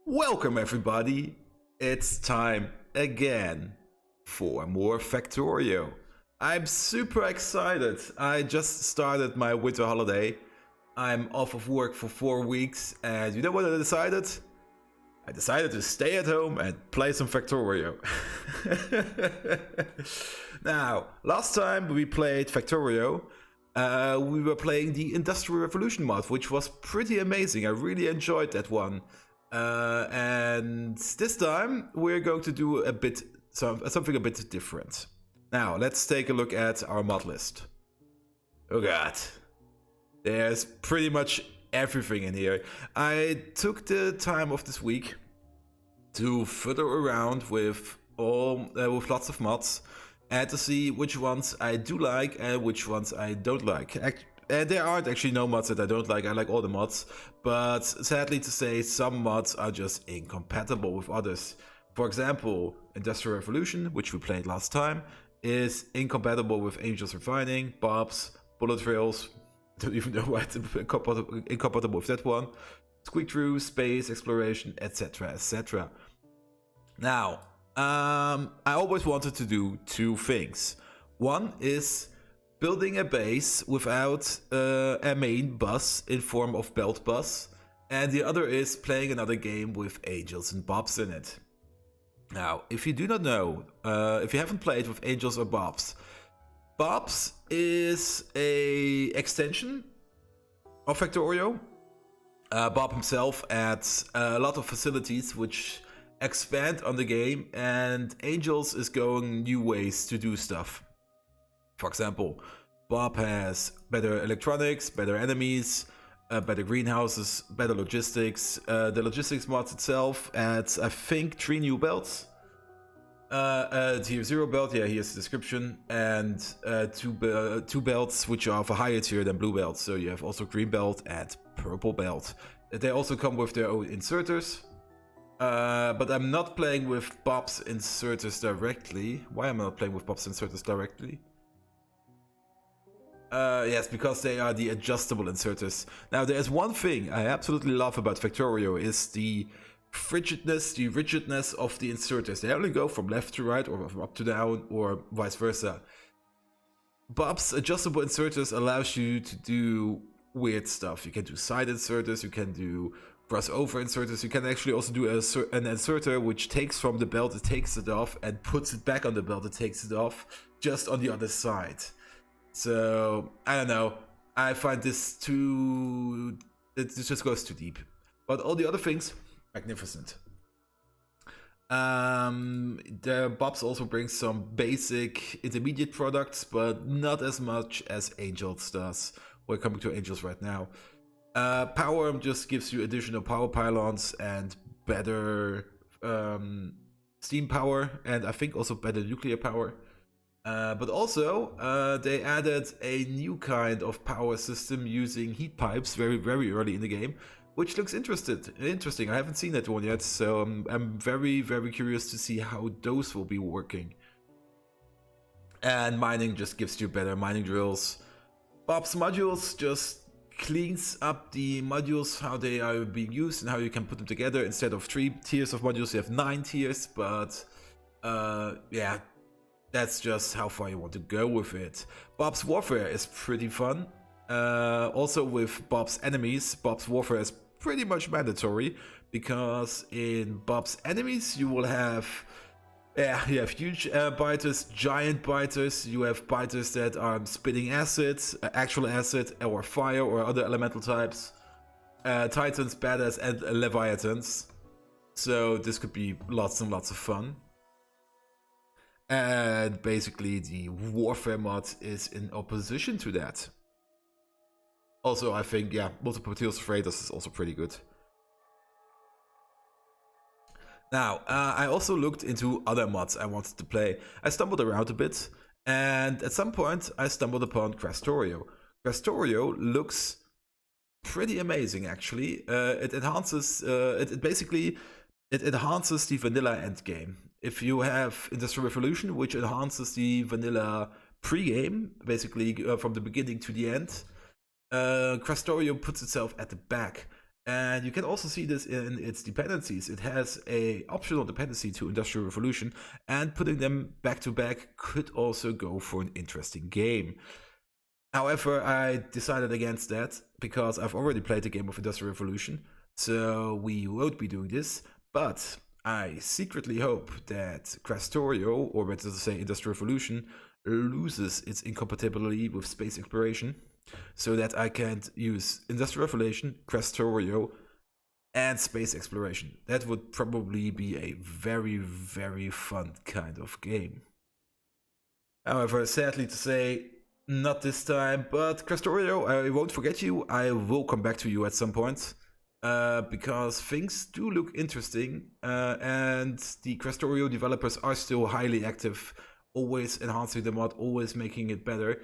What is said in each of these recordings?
Welcome everybody, it's time again for more Factorio. I'm super excited. I just started my winter holiday. I'm off of work for 4 weeks and you know what I decided? I decided to stay at home and play some Factorio. Now, last time we played Factorio, we were playing the Industrial Revolution mod, which was pretty amazing. I really enjoyed that one. And this time we're going to do something a bit different. Now let's take a look at our mod list. Oh god, there's pretty much everything in here. I took the time of this week to fiddle around with lots of mods and to see which ones I do like and which ones I don't like. There aren't actually no mods that I don't like. I like all the mods, but sadly to say, some mods are just incompatible with others. For example, Industrial Revolution, which we played last time, is incompatible with Angels Refining, Bobs, Bullet Trails. Don't even know why it's incompatible with that one. Squeak Through, Space, Exploration, etc, etc. Now, I always wanted to do two things. One is building a base without a main bus in form of belt bus, and the other is playing another game with angels and bobs in it. Now, if you do not know, if you haven't played with angels or bobs, bobs is a extension of Factorio. Bob himself adds a lot of facilities which expand on the game, and angels is going new ways to do stuff. For example, Bob has better electronics, better enemies, better greenhouses, better logistics. The logistics mod itself adds, I think, 3 new belts. Tier 0 belt, yeah, here's the description, and two belts which are of a higher tier than blue belts. So you have also green belt and purple belt. They also come with their own inserters. But I'm not playing with Bob's inserters directly. Why am I not playing with Bob's inserters directly? Yes, because they are the adjustable inserters. Now, there's one thing I absolutely love about Factorio is the rigidness of the inserters. They only go from left to right or from up to down or vice versa. Bob's adjustable inserters allows you to do weird stuff. You can do side inserters, you can do crossover inserters, you can actually also do an inserter which takes from the belt, it takes it off, and puts it back on the belt, it takes it off, just on the other side. So, I don't know, I find this it just goes too deep. But all the other things, magnificent. The Bobs also bring some basic intermediate products, but not as much as Angels does. We're coming to Angels right now. Power just gives you additional power pylons and better steam power, and I think also better nuclear power. But also, they added a new kind of power system using heat pipes very early in the game, which looks interesting. I haven't seen that one yet, so I'm very curious to see how those will be working. And mining just gives you better mining drills. Bob's modules just cleans up the modules, how they are being used and how you can put them together. Instead of 3 tiers of modules, you have 9 tiers, but yeah, that's just how far you want to go with it. Bob's Warfare is pretty fun. Also with Bob's enemies, Bob's Warfare is pretty much mandatory, because in Bob's enemies you will have you have huge biters, giant biters, you have biters that are spitting acid, actual acid, or fire, or other elemental types, titans, badass, and leviathans. So this could be lots and lots of fun. And basically the warfare mod is in opposition to that. Also, I think, yeah, multiple materials of raiders is also pretty good. Now, I also looked into other mods I wanted to play. I stumbled around a bit, and at some point I stumbled upon Factorio. Factorio looks pretty amazing, actually. It enhances, it enhances the vanilla endgame. If you have Industrial Revolution, which enhances the vanilla pre-game, basically from the beginning to the end, Factorio puts itself at the back. And you can also see this in its dependencies. It has a optional dependency to Industrial Revolution, and putting them back to back could also go for an interesting game. However, I decided against that because I've already played a game of Industrial Revolution, so we won't be doing this. But I secretly hope that Factorio, or better to say Industrial Revolution, loses its incompatibility with space exploration, so that I can use Industrial Revolution, Factorio, and space exploration. That would probably be a very, very fun kind of game. However, sadly to say, not this time, but Factorio, I won't forget you. I will come back to you at some point. Because things do look interesting, and the Factorio developers are still highly active, always enhancing the mod, always making it better.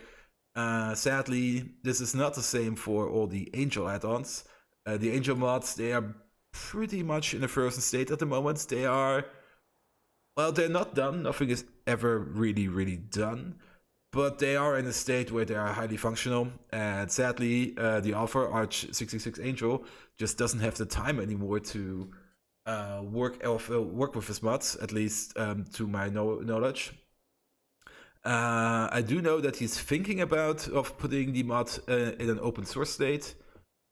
Sadly, this is not the same for all the Angel add-ons. The Angel mods, they are pretty much in a frozen state at the moment. They are, well, they're not done. Nothing is ever really done. But they are in a state where they are highly functional, and sadly, the Alpha Arch 66 Angel just doesn't have the time anymore to work with his mods, at least to my knowledge. I do know that he's thinking about putting the mod in an open source state,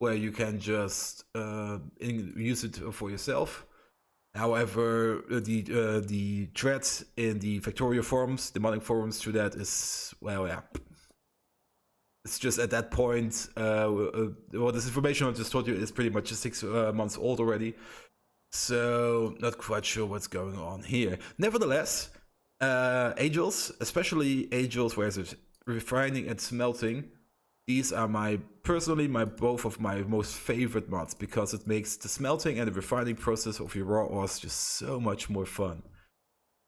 where you can just use it for yourself. However, the thread in the Factorio forums, the modding forums to that is, well, yeah. It's just at that point, well, this information I just told you is pretty much 6 months old already. So, not quite sure what's going on here. Nevertheless, Angels, especially Angels where there's refining and smelting, these are both of my most favorite mods, because it makes the smelting and the refining process of your raw ores just so much more fun.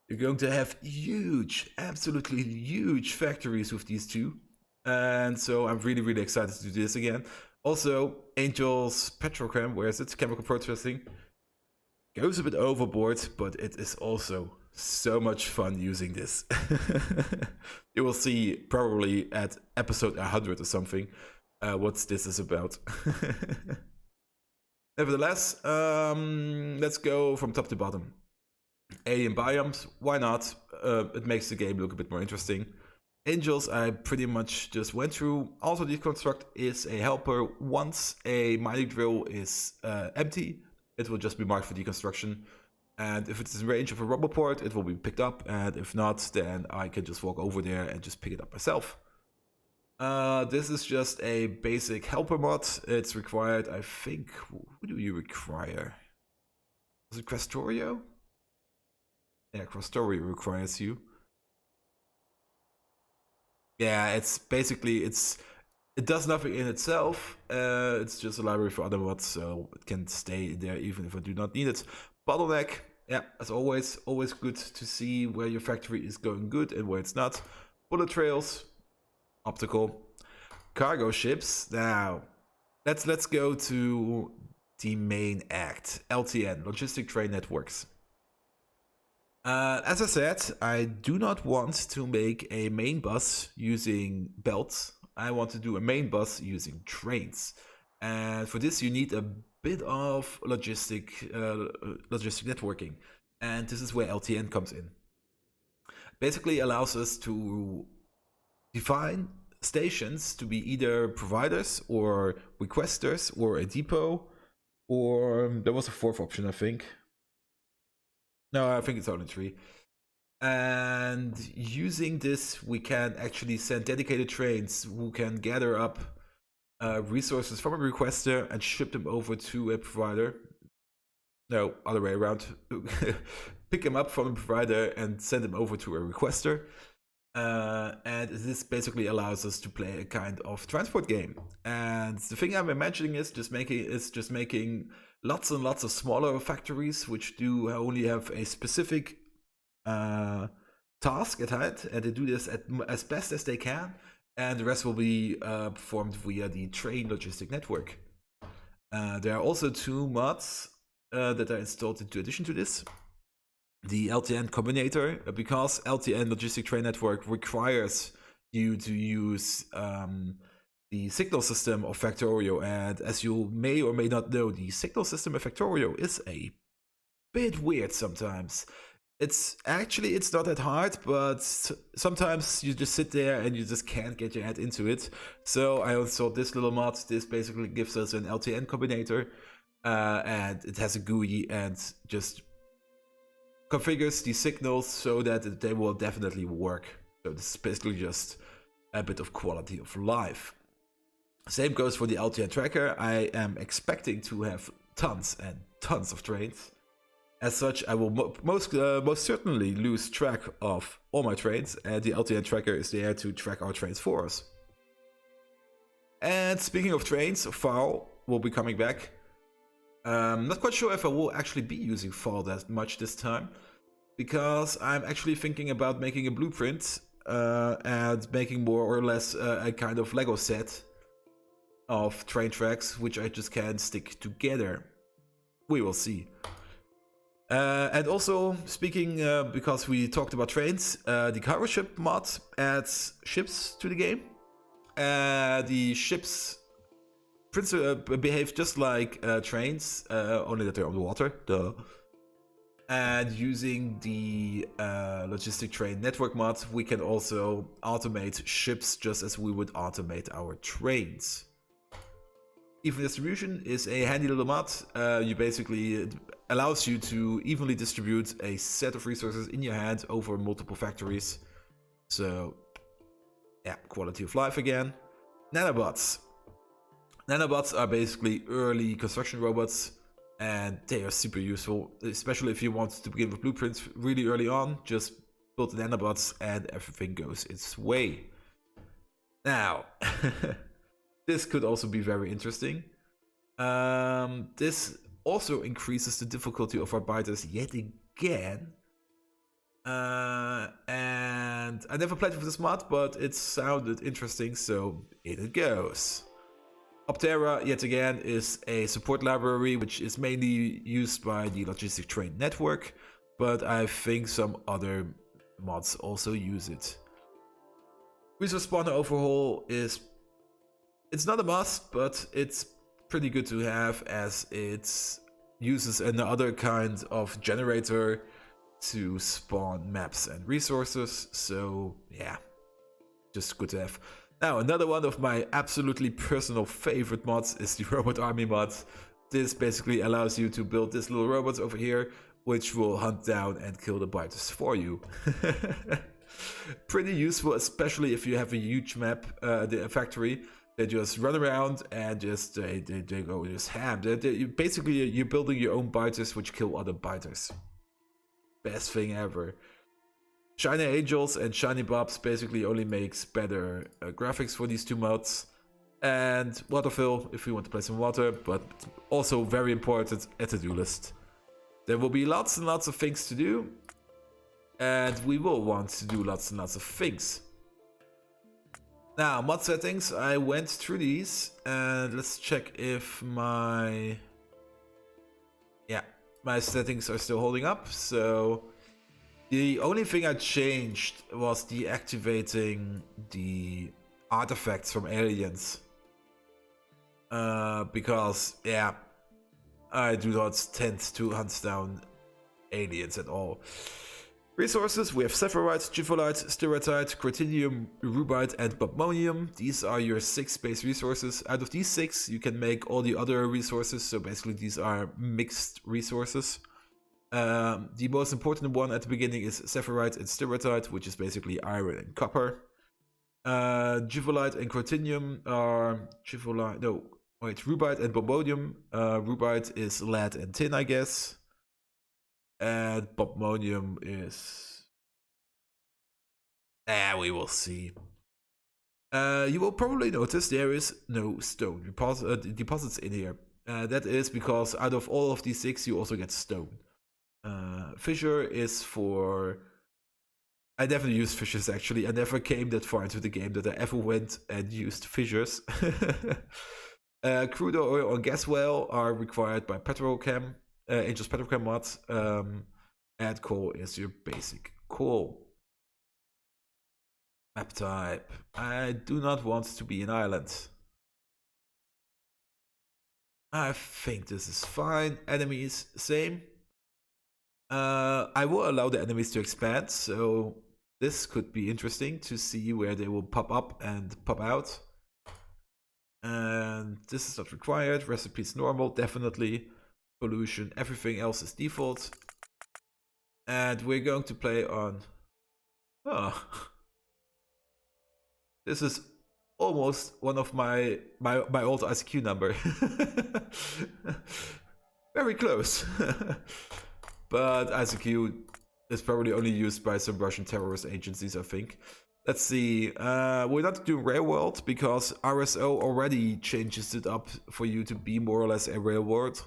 You're going to have huge, absolutely huge factories with these two. And so I'm really excited to do this again. Also, Angel's Petrochem, where is it? Chemical processing, goes a bit overboard, but it is also so much fun using this. You will see probably at episode 100 or something what this is about. Nevertheless, let's go from top to bottom. Alien biomes, why not? It makes the game look a bit more interesting. Angels, I pretty much just went through. Also, Deconstruct is a helper. Once a mining drill is empty, it will just be marked for deconstruction. And if it's in range of a rubble port, it will be picked up. And if not, then I can just walk over there and just pick it up myself. This is just a basic helper mod. It's required, I think, who do you require? Was it Factorio? Yeah, Factorio requires you. Yeah, it's basically, it does nothing in itself. It's just a library for other mods, so it can stay there even if I do not need it. Bottleneck, yeah, as always good to see where your factory is going good and where it's not. Bullet trails, optical. Cargo ships. Now, let's go to the main act. LTN, Logistic Train Networks. As I said, I do not want to make a main bus using belts. I want to do a main bus using trains. And for this you need a bit of logistic networking. And this is where LTN comes in. Basically allows us to define stations to be either providers or requesters or a depot, or there was a fourth option, I think. No, I think it's only 3. And using this, we can actually send dedicated trains who can gather up resources from a requester and ship them over to a provider. No, other way around. Pick them up from a provider and send them over to a requester. And this basically allows us to play a kind of transport game. And the thing I'm imagining is just making lots and lots of smaller factories, which do only have a specific task at hand, and they do this as best as they can, and the rest will be performed via the train logistic network. There are also 2 mods that are installed in addition to this. The LTN Combinator, because LTN Logistic Train Network requires you to use the signal system of Factorio. And as you may or may not know, the signal system of Factorio is a bit weird sometimes. It's not that hard, but sometimes you just sit there and you just can't get your head into it. So I also this little mod. This basically gives us an LTN combinator, and it has a GUI and just configures the signals so that they will definitely work. So this is basically just a bit of quality of life. Same goes for the LTN tracker. I am expecting to have tons and tons of trains. As such, I will most certainly lose track of all my trains, and the LTN tracker is there to track our trains for us. And speaking of trains, FAL will be coming back. Not quite sure if I will actually be using FAL that much this time, because I'm actually thinking about making a blueprint and making more or less a kind of Lego set of train tracks, which I just can stick together. We will see. And also, speaking, because we talked about trains, the cargo ship mod adds ships to the game. The ships behave just like trains, only that they're on the water, duh. And using the Logistic train network mod, we can also automate ships just as we would automate our trains. Even distribution is a handy little mod. You basically allows you to evenly distribute a set of resources in your hand over multiple factories. So, yeah, quality of life again. Nanobots. Nanobots are basically early construction robots, and they are super useful, especially if you want to begin with blueprints really early on. Just build the nanobots and everything goes its way. Now, this could also be very interesting. This also increases the difficulty of our biters yet again. And I never played with this mod, but it sounded interesting, so in it goes. Optera, yet again, is a support library which is mainly used by the Logistic train network, but I think some other mods also use it. Resource spawner overhaul it's not a must, but it's pretty good to have, as it uses another kind of generator to spawn maps and resources. So yeah, just good to have. Now, another one of my absolutely personal favorite mods is the Robot Army mod. This basically allows you to build this little robots over here, which will hunt down and kill the biters for you. Pretty useful, especially if you have a huge map, the factory. They just run around and just they go just ham. Basically, you're building your own biters which kill other biters. Best thing ever. ShinyAngels and ShinyBobs basically only makes better graphics for these two mods. And Waterfill, if you want to play some water, but also very important, a to-do list. There will be lots and lots of things to do, and we will want to do lots and lots of things. Now, mod settings, I went through these, and let's check if my settings are still holding up. So the only thing I changed was deactivating the artifacts from aliens. Because, yeah, I do not tend to hunt down aliens at all. Resources, we have Sephiroth, Gifolite, Steratite, Cretinium, Rubite, and Bobmonium. These are your 6 base resources. Out of these 6, you can make all the other resources, so basically these are mixed resources. The most important one at the beginning is Sephiroth and Steratite, which is basically iron and copper. Gifolite and Cretinium are Rubite and Bobmonium. Rubite is lead and tin, I guess. And Bobmonium is... we will see. You will probably notice there is no stone deposits in here. That is because out of all of these 6, you also get stone. Fissure is for... I never used fissures, actually. I never came that far into the game that I ever went and used fissures. Crude oil and gas well are required by Petrochem. Angel's Petrochem mod. Add coal is your basic coal. Map type. I do not want to be an island. I think this is fine. Enemies, same. I will allow the enemies to expand, so this could be interesting to see where they will pop up and pop out. And this is not required. Recipes normal, definitely. Pollution, everything else is default. And we're going to play on... Oh. This is almost one of my old ICQ number. Very close. But ICQ is probably only used by some Russian terrorist agencies, I think. Let's see. We're not doing Railworld because RSO already changes it up for you to be more or less a Railworld.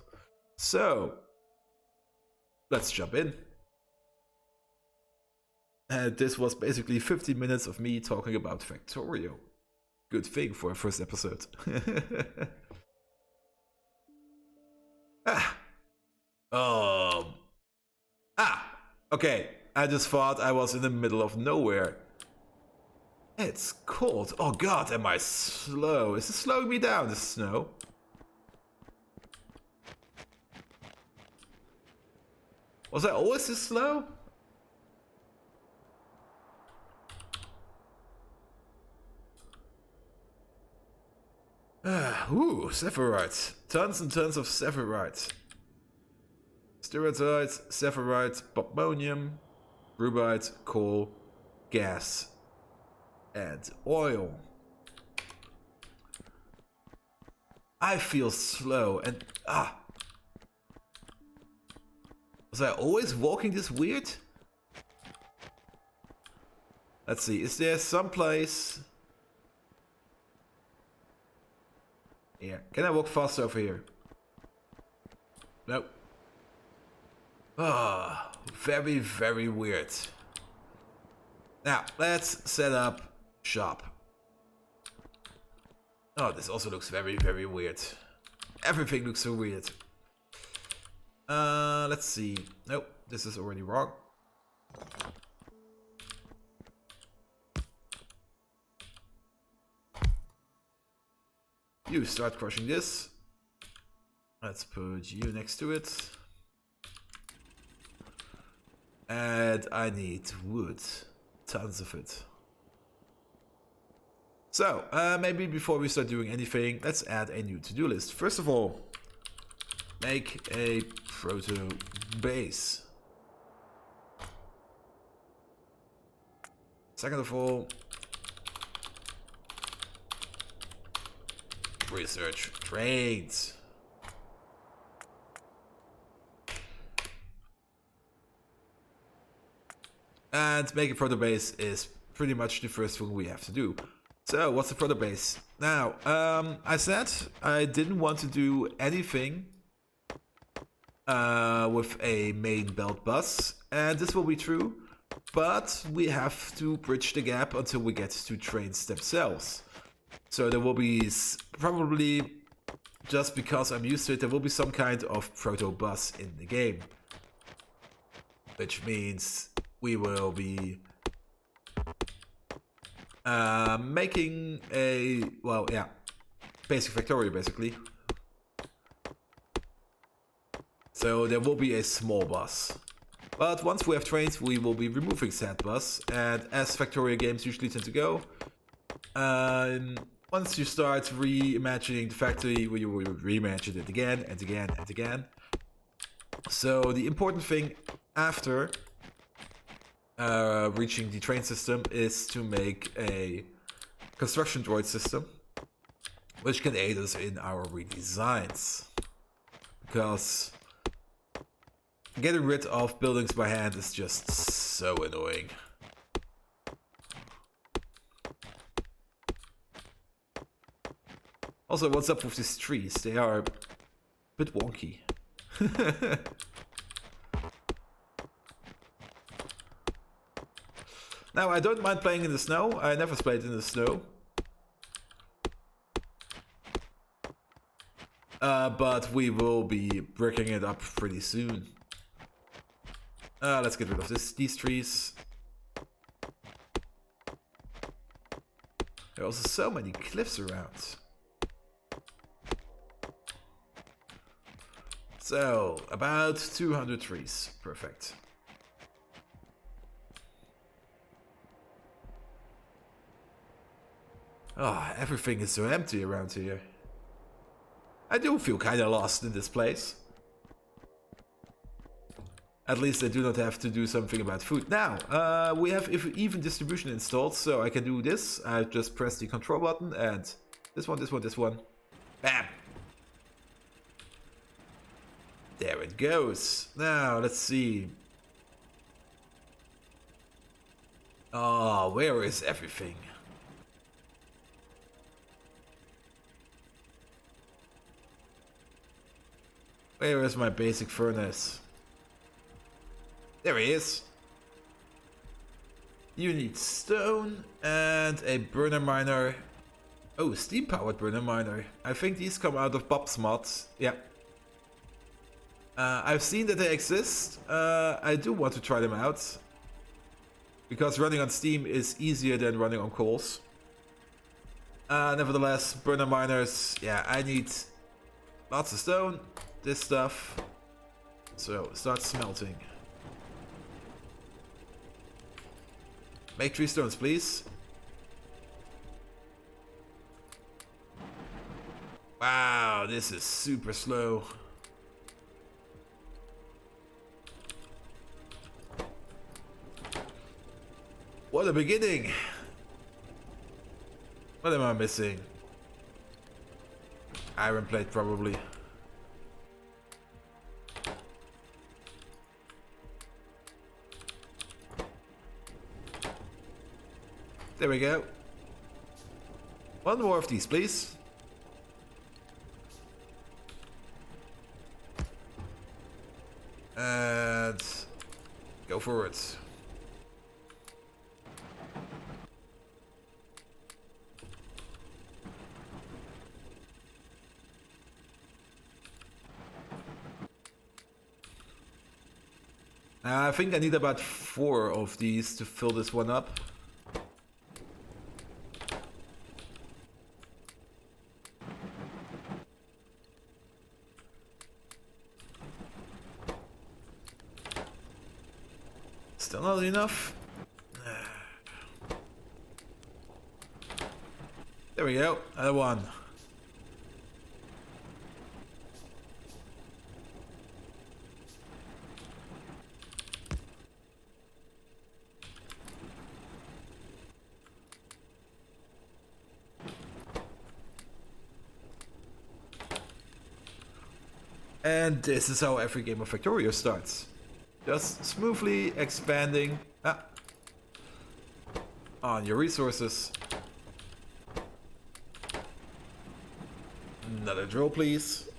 So, let's jump in. And this was basically 50 minutes of me talking about Factorio. Good thing for a first episode. Okay. I just thought I was in the middle of nowhere. It's cold. Oh god, am I slow? Is it slowing me down, the snow? Was I always this slow? Ooh, Sephirite. Tons and tons of Sephirite. Steroids, Sephirite, Bobmonium, Rubite, coal, gas, and oil. I feel slow and was I always walking this weird? Let's see, is there some place? Yeah, can I walk faster over here? Nope. Very, very weird. Now, let's set up shop. Oh, this also looks very, very weird. Everything looks so weird. Let's see. Nope, this is already wrong. You start crushing this. Let's put you next to it. And I need wood. Tons of it. So, maybe before we start doing anything, let's add a new to-do list. First of all, make a proto base. Second of all, research trades. And make a proto base is pretty much the first thing we have to do. So, what's the proto base? Now, I said I didn't want to do anything with a main belt bus, and this will be true, but we have to bridge the gap until we get to trains themselves. So there will be probably, just because I'm used to it, there will be some kind of proto bus in the game. Which means we will be making a, well, yeah, basic Factorio basically. So there will be a small bus. But once we have trains, we will be removing said bus. And as Factorio games usually tend to go, once you start reimagining the factory, you will reimagine it again and again and again. So the important thing after reaching the train system is to make a construction droid system, which can aid us in our redesigns. Because getting rid of buildings by hand is just so annoying. Also, what's up with these trees? They are a bit wonky. Now, I don't mind playing in the snow. I never played in the snow. But we will be breaking it up pretty soon. Let's get rid of these trees. There are also so many cliffs around. So, about 200 trees. Perfect. Oh, everything is so empty around here. I do feel kinda lost in this place. At least I do not have to do something about food. Now, we have even distribution installed, so I can do this. I just press the control button and this one, this one, this one. Bam! There it goes. Now, let's see. Oh, where is everything? Where is my basic furnace? There he is. You need stone and a burner miner. Oh, steam-powered burner miner. I think these come out of Bob's mods. Yeah. I've seen that they exist. I do want to try them out. Because running on steam is easier than running on coals. Nevertheless, burner miners. Yeah, I need lots of stone. This stuff. So, start smelting. Make 3 stones, please. Wow, this is super slow. What a beginning! What am I missing? Iron plate, probably. There we go. One more of these, please. And go for it. I think I need about 4 of these to fill this one up. Still not enough. There we go, another one. And this is how every game of Factorio starts. Just smoothly expanding on your resources. Another drill, please.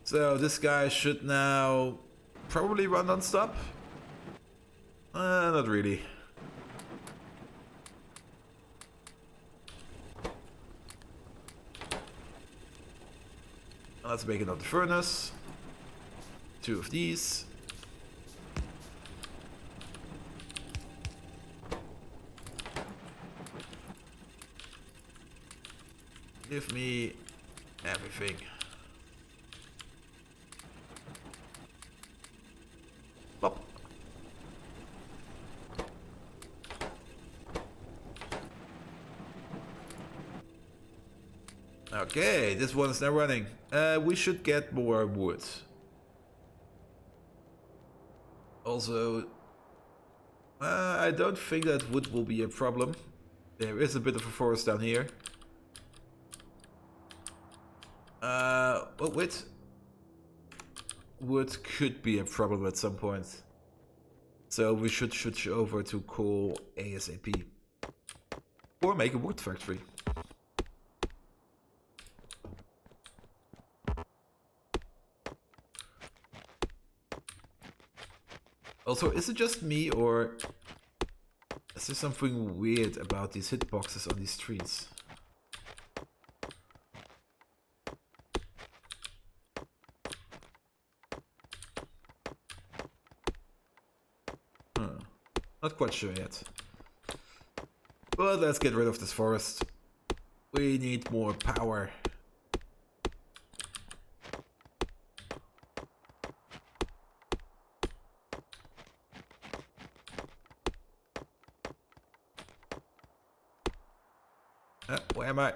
So this guy should now probably run non-stop. Not really. Let's make another furnace. 2 of these. Give me everything. Pop. Okay, this one is now running. We should get more wood. Also, I don't think that wood will be a problem. There is a bit of a forest down here. Oh wait. Wood could be a problem at some point. So we should switch over to coal ASAP. Or make a wood factory. Also, is it just me, or is there something weird about these hitboxes on these trees? Not quite sure yet. But let's get rid of this forest. We need more power. Where am I?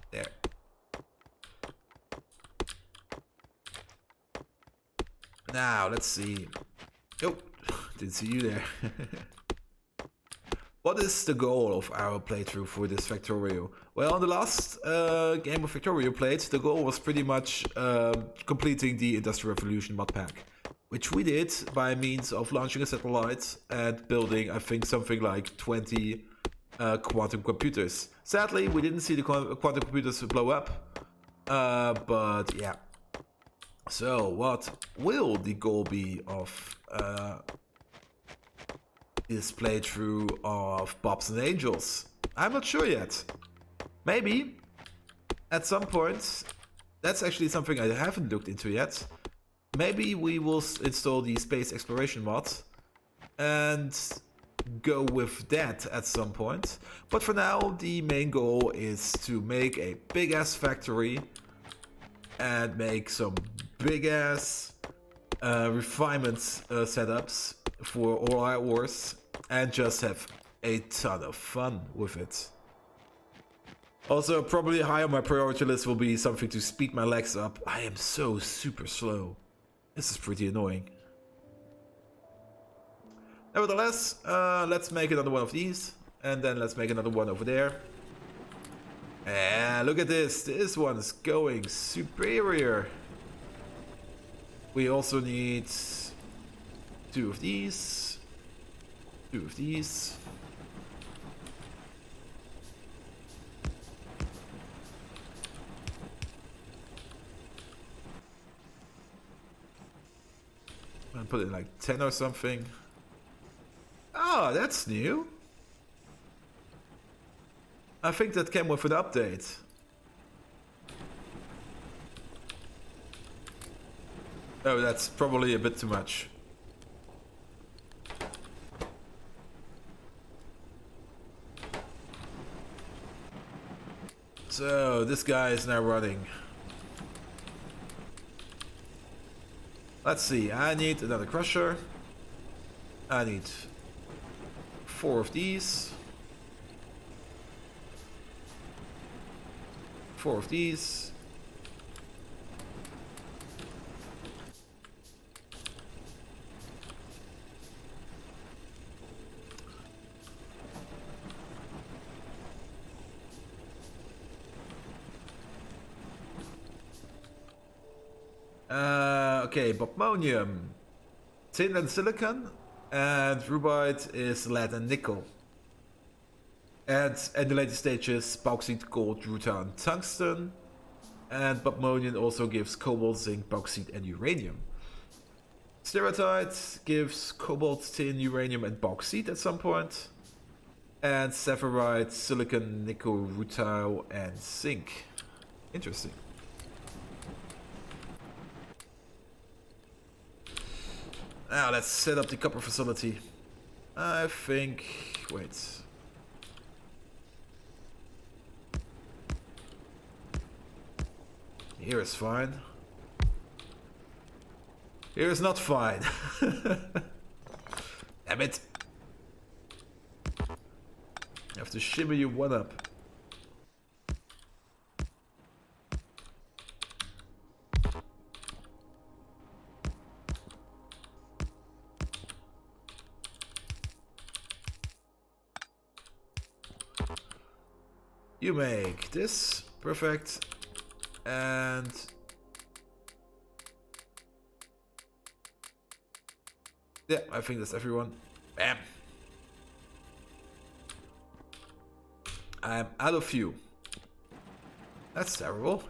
There. Now, let's see. Oh, didn't see you there. What is the goal of our playthrough for this Factorio? Well, on the last game of Factorio played, the goal was pretty much completing the Industrial Revolution mod pack, which we did by means of launching a satellite and building, I think, something like 20 quantum computers. Sadly, we didn't see the quantum computers blow up, but yeah. So, what will the goal be of this playthrough of Bobs and Angels? I'm not sure yet. Maybe at some point, that's actually something I haven't looked into yet. Maybe we will install the space exploration mod and go with that at some point. But for now, the main goal is to make a big ass factory and make some big ass refinement setups for all our ores and just have a ton of fun with it. Also, probably high on my priority list will be something to speed my legs up. I am so super slow. This is pretty annoying. Nevertheless, let's make another one of these, and then let's make another one over there. And look at this. This one is going superior. We also need 2 of these, 2 of these. I'm gonna put it in like 10 or something. Oh, that's new. I think that came with an update. Oh, that's probably a bit too much. So, this guy is now running. Let's see, I need another crusher. I need 4 of these. 4 of these. Okay, Bobmonium, tin and silicon, and rubite is lead and nickel. And in the later stages, bauxite, gold, rutile, and tungsten. And Bobmonium also gives cobalt, zinc, bauxite, and uranium. Steratite gives cobalt, tin, uranium, and bauxite at some point. And saphirite, silicon, nickel, rutile, and zinc. Interesting. Now let's set up the copper facility. I think... wait. Here is fine. Here is not fine. Damn it. I have to shimmy you one up. You make this. Perfect. And yeah, I think that's everyone. Bam. I'm out of fuel. That's terrible.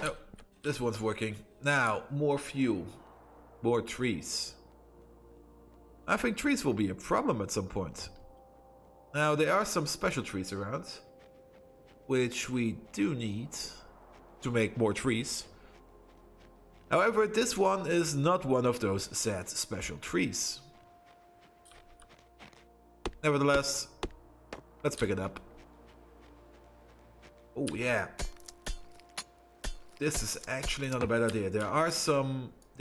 Oh, this one's working. Now, more fuel. More trees. I think trees will be a problem at some point. Now, there are some special trees around, which we do need. to make more trees. However, this one is not one of those sad special trees. Nevertheless, let's pick it up. Oh yeah. This is actually not a bad idea. There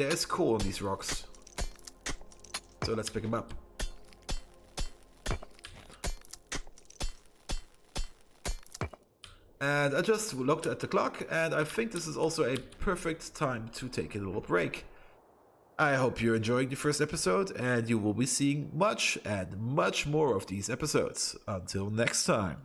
is coal on these rocks. So let's pick them up. And I just looked at the clock, and I think this is also a perfect time to take a little break. I hope you're enjoying the first episode, and you will be seeing much and much more of these episodes. Until next time.